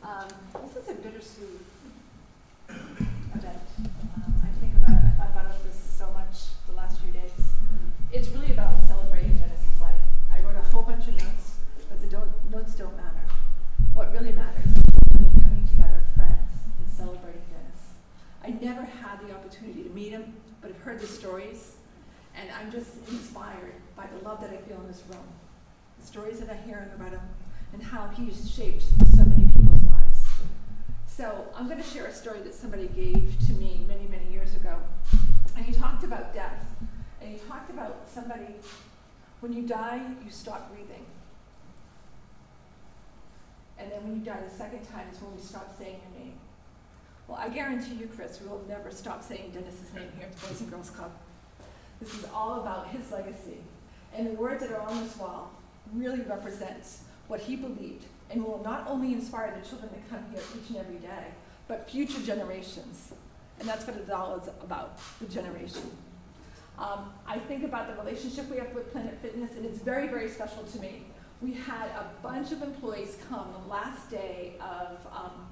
This is a bittersweet event. I thought about this so much the last few days. It's really about celebrating Dennis's life. I wrote a whole bunch of notes, but the notes don't matter. What really matters is coming together, friends, and celebrating Dennis. I never had the opportunity to meet him, but I've heard the stories, and I'm just inspired by the love that I feel in this room. The stories that I'm hearing about him, and how he's shaped so many people's lives. So I'm going to share a story that somebody gave to me many, many years ago. And he talked about death. And he talked about somebody, when you die, you stop breathing. And then when you die the second time is when we stop saying your name. Well, I guarantee you, Chris, we will never stop saying Dennis's name here at the Boys and Girls Club. This is all about his legacy. And the words that are on this wall really represents what he believed, and will not only inspire the children that come here each and every day, but future generations. And that's what it's all about, the generation. I think about the relationship we have with Planet Fitness, and it's very, very special to me. We had a bunch of employees come the last day of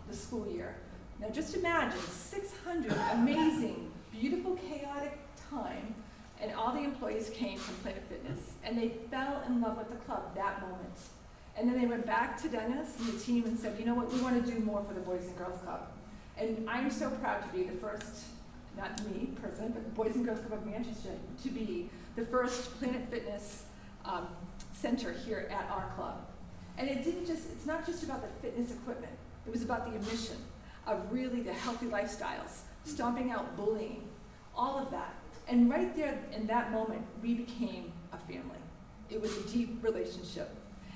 the school year. Now just imagine 600 amazing, beautiful, chaotic time, and all the employees came from Planet Fitness, and they fell in love with the club that moment. And then they went back to Dennis and the team and said, you know what, we want to do more for the Boys and Girls Club. And I'm so proud to be the first, not me personally, but the Boys and Girls Club of Manchester, to be the first Planet Fitness center here at our club. And it's not just about the fitness equipment. It was about the mission of really the healthy lifestyles, stomping out bullying, all of that. And right there in that moment, we became a family. It was a deep relationship.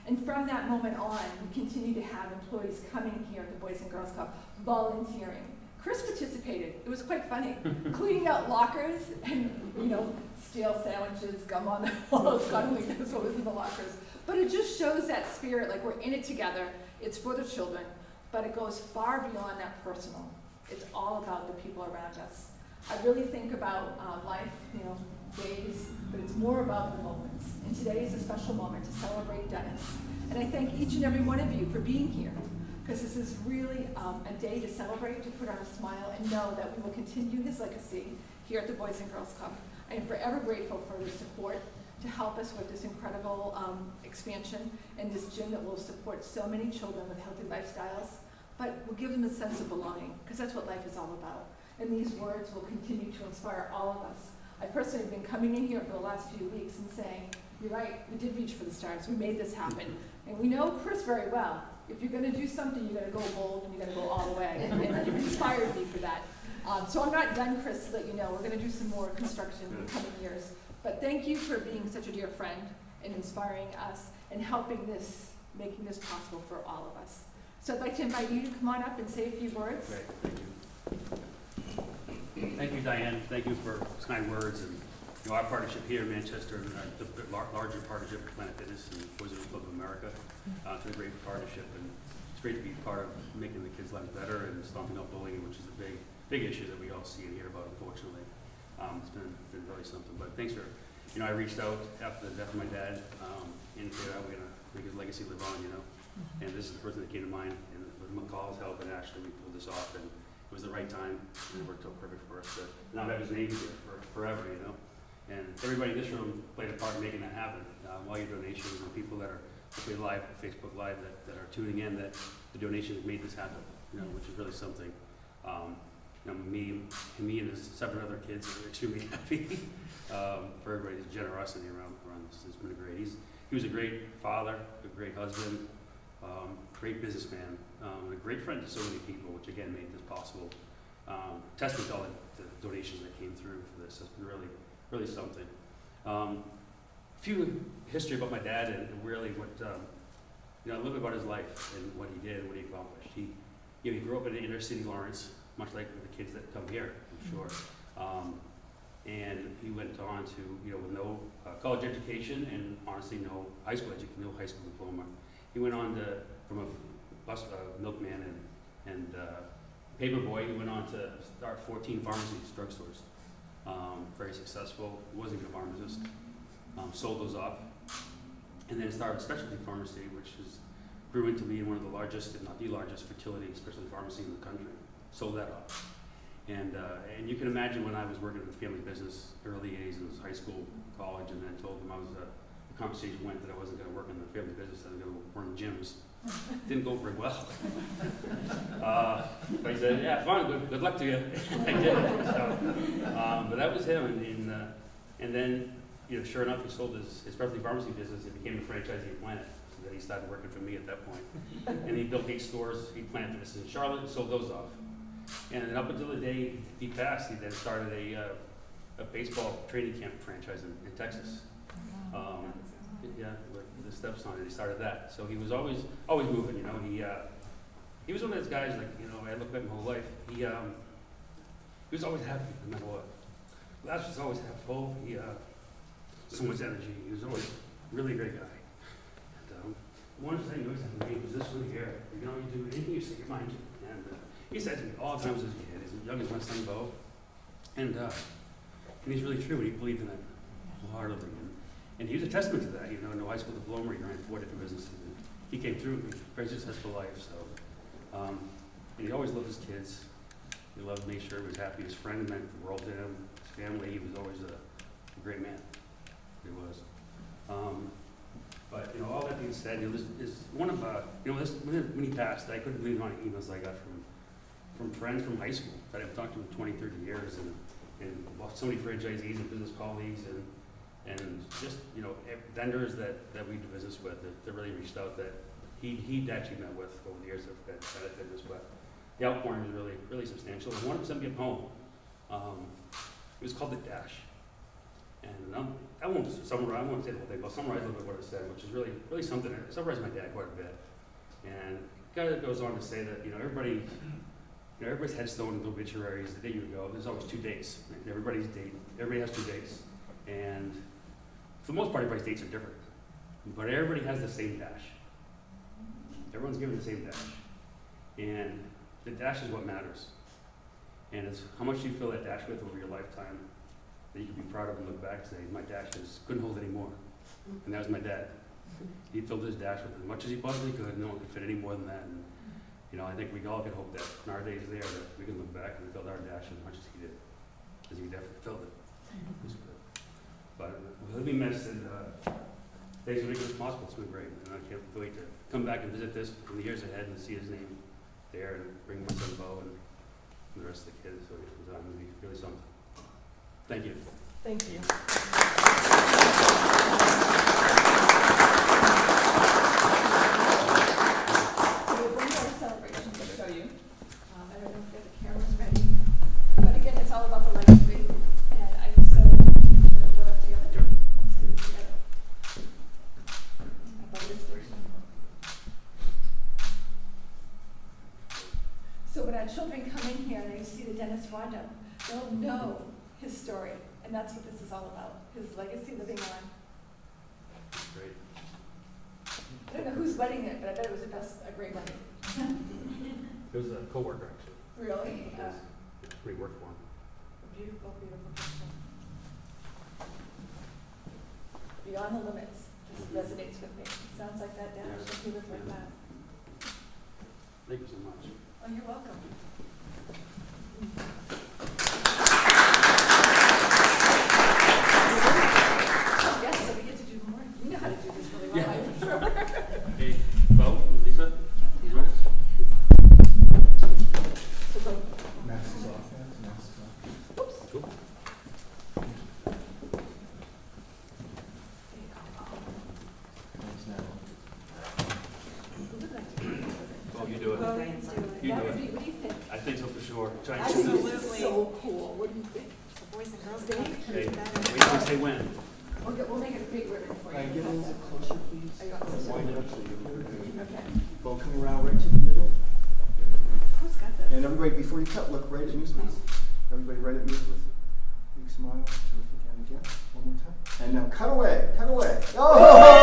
And from that moment on, we continue to have employees coming here at the Boys and Girls Club, volunteering. Chris participated. It was quite funny. Cleaning out lockers and, stale sandwiches, gum on the walls, God only knows what was in the lockers. But it just shows that spirit, like we're in it together. It's for the children, but it goes far beyond that personal. It's all about the people around us. I really think about life, days, but it's more about the moments. And today is a special moment to celebrate Dennis. And I thank each and every one of you for being here, because this is really a day to celebrate, to put on a smile, and know that we will continue his legacy here at the Boys and Girls Club. I am forever grateful for their support to help us with this incredible expansion and this gym that will support so many children with healthy lifestyles, but will give them a sense of belonging, because that's what life is all about. And these words will continue to inspire all of us. I personally have been coming in here for the last few weeks and saying, you're right, we did reach for the stars, we made this happen. And we know Chris very well. If you're gonna do something, you're gonna go bold and you're gonna go all the way. And you've inspired me for that. So I'm not done, Chris, to let you know. We're gonna do some more construction in the coming years. But thank you for being such a dear friend and inspiring us and making this possible for all of us. So I'd like to invite you to come on up and say a few words. Great, thank you. Thank you, Diane. Thank you for kind words. And our partnership here in Manchester, the larger partnership with Planet Fitness and Boys and Girls Club of America, it's a great partnership, and it's great to be part of making the kids' lives better and stomping out bullying, which is a big issue that we all see and hear about, unfortunately. It's been really something. But thanks for, I reached out after the death of my dad, and figured out we're gonna make his legacy live on, And this is the first thing that came to mind, and with McCall's help, and actually we pulled this off, and it was the right time, and it worked out perfect for us to now have his name here forever, And everybody in this room played a part in making that happen. All your donations and people that are live, Facebook Live, that are tuning in, that the donations made this happen, which is really something. Me and his 7 other kids are extremely happy for everybody's generosity around this. It's been great. He was a great father, a great husband, great businessman, and a great friend to so many people, which again made this possible. Testament to all the donations that came through for this. It's been really something. A few history about my dad and really what, a little bit about his life and what he did and what he accomplished. He grew up in inner city Lawrence, much like the kids that come here, I'm sure. And he went on to, with no college education and honestly no high school diploma. He went on from a bus milkman and paper boy, he went on to start 14 pharmacies, drugstores. Very successful. He wasn't even a pharmacist. Sold those off, and then started a specialty pharmacy, which is grew into being one of the largest, if not the largest, fertility, especially pharmacy in the country. Sold that off. And you can imagine when I was working in the family business, early days, it was high school, college, and then told them the conversation went that I wasn't going to work in the family business, I was going to run gyms. Didn't go very well. But he said, yeah, fine, good luck to you. I did. So, but that was him. And then, sure enough, he sold his specialty pharmacy business and became the franchisee of Planet. So then he started working for me at that point. And he built 8 stores. He planted this in Charlotte and sold those off. And then up until the day he passed, he then started a baseball training camp franchise in Texas. Yeah, with the stepson, and he started that. So he was always moving, He was one of those guys, I look back my whole life. He was always happy, no matter what. Glass was always half full. He so much energy. He was always really a great guy. And one thing he always had to me was this one here. You do anything you set your mind to. And he said to me all the time as a kid, as young as my son Bo. And he's really true, and he believed in it wholeheartedly. And he was a testament to that, no high school diploma, he ran 4 different businesses. And he came through with a very successful life, so. And he always loved his kids. He loved to make sure he was happy. His friend meant the world to him. His family, he was always a great man. He was. But, all that being said, this is one of, when he passed, I couldn't believe the amount of emails I got from friends from high school that I've talked to in 20, 30 years, and so many franchisees and business colleagues, and just, vendors that we do business with that really reached out that he'd actually met with over the years that benefited us. But the outpouring was really, really substantial. And one of them sent me a poem. It was called The Dash. And I won't say the whole thing, but I'll summarize a little bit what it said, which is really, really something. It summarized my dad quite a bit. And it kind of goes on to say that, everybody's headstone and obituaries, the day you go, there's always 2 dates. Right? Everybody has 2 dates. And for the most part, everybody's dates are different. But everybody has the same dash. Everyone's given the same dash. And the dash is what matters. And it's how much you fill that dash with over your lifetime that you can be proud of and look back and say, my dash couldn't hold anymore. And that was my dad. He filled his dash with as much as he possibly could. No one could fit any more than that. And, I think we all can hope that in our days there that we can look back and filled our dash as much as he did. Because he definitely filled it. But he'll be missed, and things will make it possible. It's been great, and I can't wait to come back and visit this in the years ahead and see his name there and bring my son Bo and the rest of the kids. So it's going to be really something. Thank you. Thank you. So we'll bring our celebration to show you. I don't know if the camera's ready, but again, it's all about the legacy. And I just what else do you have to do? Let's do this together. About this version. So when our children come in here and they see the Denis Rondeau, they'll know his story, and that's what this is all about, his legacy living on. Great. I don't know whose wedding it, but I bet it was a great wedding. It was a co-worker, actually. Really? We worked for him. A beautiful, beautiful picture. Beyond the limits just resonates with me. It sounds like that dash, and he lived like that. Thank you so much. Oh, you're welcome. Yes, so we get to do more. You know how to do this really well, I'm sure. Hey, Bo, Lisa, you join us? So go. Masks off, masks off. Oops. Cool. Thanks, Natalie. Who would like to do this? Bo, you do it. Well, You that do would it. be, what do you think? I think so for sure. I Try think to. this is so cool. What do you think? The Boys and Girls Stay. Club. Hey, wait till we say when. We'll make it a big ribbon for you. Can I get a little bit closer, please? Are you on this Wind one? it up so you Okay. Bo, coming around right to the middle. Who's got this? And everybody, before you cut, look right at me, please. Everybody right at me with a big smile. Terrific. And again, one more time. And now cut away, cut away. Oh!